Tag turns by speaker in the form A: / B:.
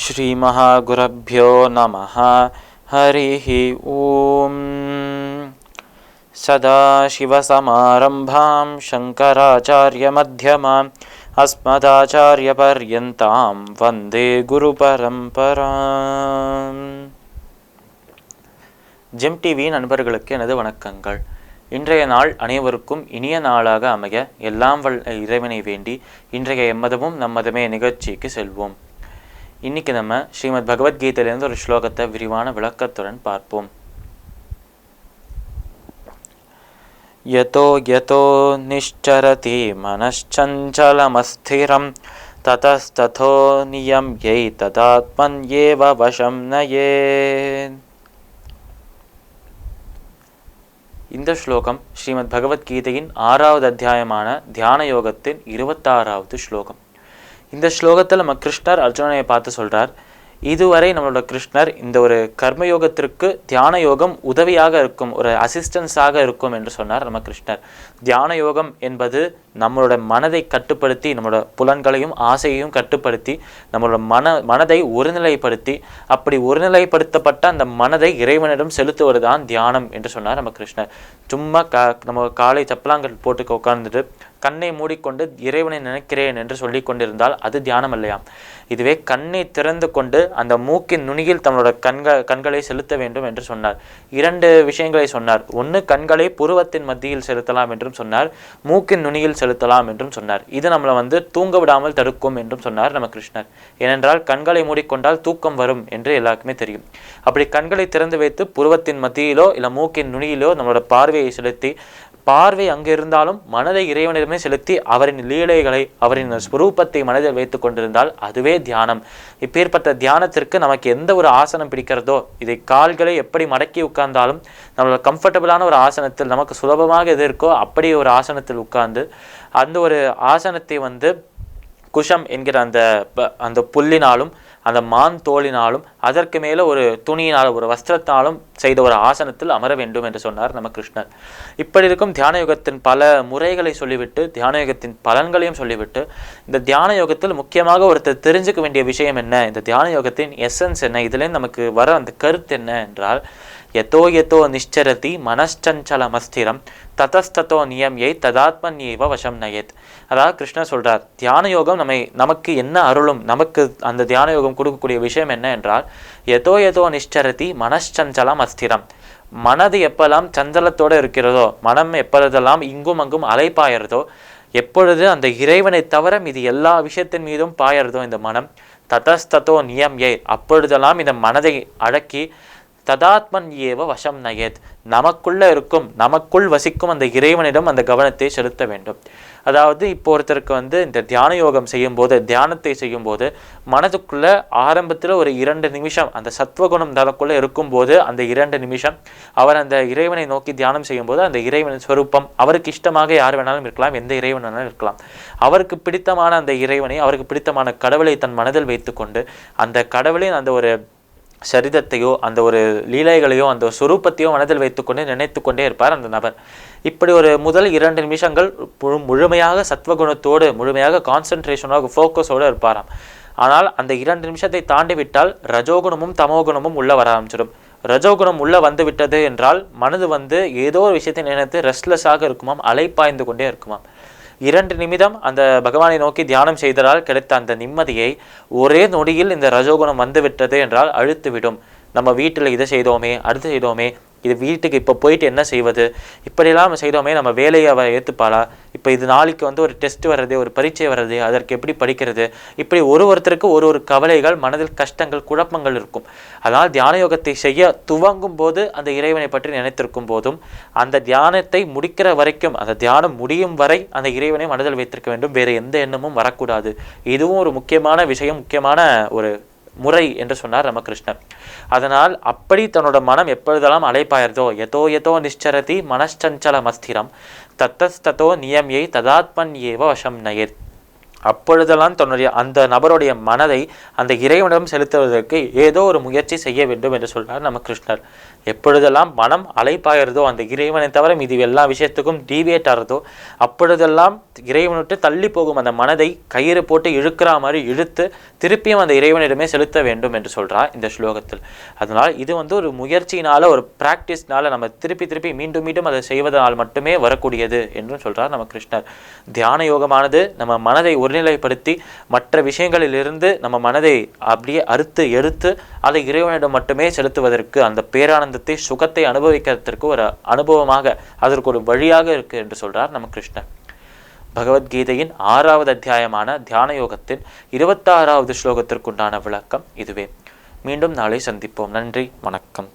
A: ஸ்ரீ மகாகுருப்யோ நமஹ. ஹரிஹ ஓம். சதாசிவசமாரம்பாம் சங்கராச்சார்ய மத்யமாம் அஸ்மதாச்சார்ய பர்யந்தாம் வந்தே குரு பரம்பராம். GeM TV நண்பர்களுக்கு எனது வணக்கங்கள். இன்றைய நாள் அனைவருக்கும் இனிய நாளாக அமைய எல்லாம் வல்ல இறைவனை வேண்டி இன்றைய எம்மதமும் நம்மதமே நிகழ்ச்சிக்கு செல்வோம். இன்னைக்கு நம்ம ஸ்ரீமத் பகவத்கீதையிலிருந்து ஒரு ஸ்லோகத்தை விரிவான விளக்கத்துடன் பார்ப்போம். யதோ யதோ நிஷ்சரதி மனச்சஞ்சலமஸ்திரம் ததஸ்ததோ நியம்யை ததாத்மன்யேவ வசம் நயேத். இந்த ஸ்லோகம் ஸ்ரீமத் பகவத்கீதையின் 6வது அத்தியாயமான தியான யோகத்தின் 26வது ஸ்லோகம். இந்த ஸ்லோகத்தில் நம்ம கிருஷ்ணர் அர்ஜுனனை பார்த்து சொல்றார், இதுவரை நம்மளோட கிருஷ்ணர் இந்த ஒரு கர்மயோகத்திற்கு தியான யோகம் உதவியாக இருக்கும், ஒரு அசிஸ்டன்ஸாக இருக்கும் என்று சொன்னார் நம்ம கிருஷ்ணர். தியான யோகம் என்பது நம்மளோட மனதை கட்டுப்படுத்தி, நம்மளோட புலன்களையும் ஆசையையும் கட்டுப்படுத்தி நம்மளோட மனதை ஒருநிலைப்படுத்தி, அப்படி ஒருநிலைப்படுத்தப்பட்ட அந்த மனதை இறைவனிடம் செலுத்துவது தான் தியானம் என்று சொன்னார் நம்ம கிருஷ்ணர். சும்மா நம்ம காலை சப்பலாங்கல் போட்டு உட்கார்ந்துட்டு கண்ணை மூடிக்கொண்டு இறைவனை நினைக்கிறேன் என்று சொல்லி கொண்டிருந்தால் அது தியானம் இல்லையாம். இதுவே கண்ணை திறந்து கொண்டு அந்த மூக்கின் நுனியில் தன்னோட கண்களை செலுத்த வேண்டும் என்று சொன்னார். 2 விஷயங்களை சொன்னார். ஒன்று, கண்களை புருவத்தின் மத்தியில் செலுத்தலாம் என்றும் சொன்னார், மூக்கின் நுனியில் செலுத்தலாம் என்றும் சொன்னார். இது நம்மளை தூங்க விடாமல் தடுக்கும் என்றும் சொன்னார் நம்ம கிருஷ்ணர். ஏனென்றால் கண்களை மூடிக்கொண்டால் தூக்கம் வரும் என்று எல்லாருக்குமே தெரியும். அப்படி கண்களை திறந்து வைத்து புருவத்தின் மத்தியிலோ இல்லை மூக்கின் நுனியிலோ நம்மளோட பார்வையை செலுத்தி, பார்வை அங்கு இருந்தாலும் மனதை இறைவனிடமே செலுத்தி அவரின் லீலைகளை, அவரின் ஸ்வரூபத்தை மனதில் வைத்துக் கொண்டிருந்தால் அதுவே தியானம். இப்பேற்பட்ட தியானத்திற்கு நமக்கு எந்த ஒரு ஆசனம் பிடிக்கிறதோ, இதை கால்களை எப்படி மடக்கி உட்கார்ந்தாலும் நம்மளோட கம்ஃபர்டபுளான ஒரு ஆசனத்தில், நமக்கு சுலபமாக எது இருக்கோ அப்படி ஒரு ஆசனத்தில் உட்கார்ந்து அந்த ஒரு ஆசனத்தை குஷம் என்கிற அந்த புல்லினாலும் அந்த மான் தோளினாலும் அதற்கு மேலே ஒரு துணியினாலும் ஒரு வஸ்திரத்தினாலும் செய்த ஒரு ஆசனத்தில் அமர வேண்டும் என்று சொன்னார் நம்ம கிருஷ்ணர். இப்படி இருக்கும் தியான யோகத்தின் பல முறைகளை சொல்லிவிட்டு, தியான யோகத்தின் பலன்களையும் சொல்லிவிட்டு, இந்த தியான யோகத்தில் முக்கியமாக ஒருத்தர் தெரிஞ்சுக்க வேண்டிய விஷயம் என்ன, இந்த தியான யோகத்தின் எசன்ஸ் என்ன, இதுலேருந்து நமக்கு வர அந்த கருத்து என்ன என்றால், யதோ யதோ நிஷ்சரதி மனச்சஞ்சலமஸ்திரம் ததஸ்ததோ நியம்யை ததாத்மன்யேவ வசம் நயேத். அதாவது கிருஷ்ணர் சொல்றார், தியான யோகம் நமக்கு என்ன அருளும், நமக்கு அந்த தியான யோகம் கொடுக்கக்கூடிய விஷயம் என்ன என்றால், யதோ யதோ நிஷ்சரதி மனச்சஞ்சலம் அஸ்திரம். மனது எப்பெல்லாம் சஞ்சலத்தோடு இருக்கிறதோ, மனம் எப்பொழுதெல்லாம் இங்கும் அங்கும் அலைப்பாயறதோ, எப்பொழுது அந்த இறைவனை தவிர இது எல்லா விஷயத்தின் மீதும் பாயறதோ இந்த மனம், ததஸ்ததோ நியம்யை, அப்பொழுதெல்லாம் இந்த மனதை அடக்கி ததாத்மன் ஏவ வசம் நயேத், நமக்குள் வசிக்கும் அந்த இறைவனிடம் அந்த கவனத்தை செலுத்த வேண்டும். அதாவது இப்போ ஒருத்தருக்கு இந்த தியான யோகம் செய்யும் போது, தியானத்தை செய்யும் போது மனதுக்குள்ள ஆரம்பத்தில் ஒரு 2 நிமிஷம் அந்த சத்வகுணம் தனக்குள்ள இருக்கும்போது அந்த 2 நிமிஷம் அவர் அந்த இறைவனை நோக்கி தியானம் செய்யும் போது அந்த இறைவனின் ஸ்வரூபம், அவருக்கு இஷ்டமாக யார் வேணாலும் இருக்கலாம், எந்த இறைவன் வேணாலும் இருக்கலாம், அவருக்கு பிடித்தமான அந்த இறைவனை, அவருக்கு பிடித்தமான கடவுளை தன் மனதில் வைத்துக்கொண்டு அந்த கடவுளின் அந்த ஒரு சரிதத்தையோ அந்த ஒரு லீலைகளையோ அந்த சுரூபத்தையோ மனதில் வைத்துக்கொண்டு நினைத்து கொண்டே இருப்பார் அந்த நபர். இப்படி ஒரு முதல் 2 நிமிஷங்கள் முழுமையாக சத்வகுணத்தோடு, முழுமையாக கான்சன்ட்ரேஷனோட ஃபோக்கஸோடு இருப்பாராம். ஆனால் அந்த 2 நிமிஷத்தை தாண்டி விட்டால் ரஜோகுணமும் தமோகுணமும் உள்ள வர ஆரம்பிச்சிடும். ரஜோகுணம் உள்ள வந்து விட்டது என்றால் மனது ஏதோ ஒரு விஷயத்தை நினைத்து ரெஸ்ட்லெஸ்ஸாக இருக்குமாம், அலைப்பாய்ந்து கொண்டே இருக்குமாம். 2 நிமிடம் அந்த பகவானை நோக்கி தியானம் செய்ததால் கிடைத்த அந்த நிம்மதியை ஒரே நொடியில் இந்த ரஜோகுணம் வந்துவிட்டது என்றால் அழுத்துவிடும். நம்ம வீட்டில் இதை செய்தோமே, அடுத்து செய்தோமே, இது வீட்டுக்கு இப்போ போயிட்டு என்ன செய்வது, இப்படியெல்லாம் செய்தோமே, நம்ம வேலையை அவ ஏற்றுப்பாளா, இப்போ இது நாளைக்கு ஒரு டெஸ்ட் வர்றது, ஒரு பரீட்சை வர்றது, அதற்கு எப்படி படிக்கிறது, இப்படி ஒருத்தருக்கு ஒரு கவலைகள், மனதில் கஷ்டங்கள், குழப்பங்கள் இருக்கும். அதனால் தியான யோகத்தை செய்ய துவங்கும் போது அந்த இறைவனை பற்றி நினைத்திருக்கும் போதும், அந்த தியானத்தை முடிக்கிற வரைக்கும், அந்த தியானம் முடியும் வரை அந்த இறைவனை மனதில் வைத்திருக்க வேண்டும், வேறு எந்த எண்ணமும் வரக்கூடாது. இதுவும் ஒரு முக்கியமான விஷயம், முக்கியமான ஒரு முறை என்று சொன்னார் ராமகிருஷ்ணர். அதனால் அப்படி தன்னோட மனம் எப்பொழுதெல்லாம் அலைப்பாயறதோ, யதோ யதோ நிஷ்சரதி மனச்சஞ்சலமஸ்திரம் தத்தஸ்ததோ நியம்யை ததாத்மன் ஏவ வசம் நயேத். அப்பொழுதெல்லாம் தன்னுடைய அந்த நபருடைய மனதை அந்த இறைவனிடம் செலுத்துவதற்கு ஏதோ ஒரு முயற்சி செய்ய வேண்டும் என்று சொல்றார் நம்ம கிருஷ்ணர். எப்பொழுதெல்லாம் மனம் அலைப்பாயிறதோ, அந்த இறைவனை தவிர மீதி எல்லா விஷயத்துக்கும் டீவியேட் ஆகிறதோ, அப்பொழுதெல்லாம் இறைவனை விட்டு தள்ளி போகும் அந்த மனதை கயிறு போட்டு இழுக்கிற மாதிரி இழுத்து திருப்பியும் அந்த இறைவனிடமே செலுத்த வேண்டும் என்று சொல்றார் இந்த ஸ்லோகத்தில். அதனால் இது ஒரு முயற்சியினால, ஒரு பிராக்டிஸ்னால நம்ம திருப்பி திருப்பி மீண்டும் மீண்டும் அதை செய்வதனால் மட்டுமே வரக்கூடியது என்றும் சொல்றார் நம்ம கிருஷ்ணர். தியான யோகமானது நம்ம மனதை ஒருநிலைப்படுத்தி மற்ற விஷயங்களிலிருந்து நம்ம மனதை அப்படியே அறுத்து எடுத்து அதை இறைவனிடம் மட்டுமே செலுத்துவதற்கு, அந்த பேரானந்தத்தை சுகத்தை அனுபவிக்கிறதுக்கு ஒரு அனுபவமாக, அதற்கு ஒரு வழியாக இருக்கு என்று சொல்றார் நம்ம கிருஷ்ணர். பகவத்கீதையின் 6வது அத்தியாயமான தியான யோகத்தின் 26வது ஸ்லோகத்திற்குண்டான விளக்கம் இதுவே. மீண்டும் நாளை சந்திப்போம். நன்றி, வணக்கம்.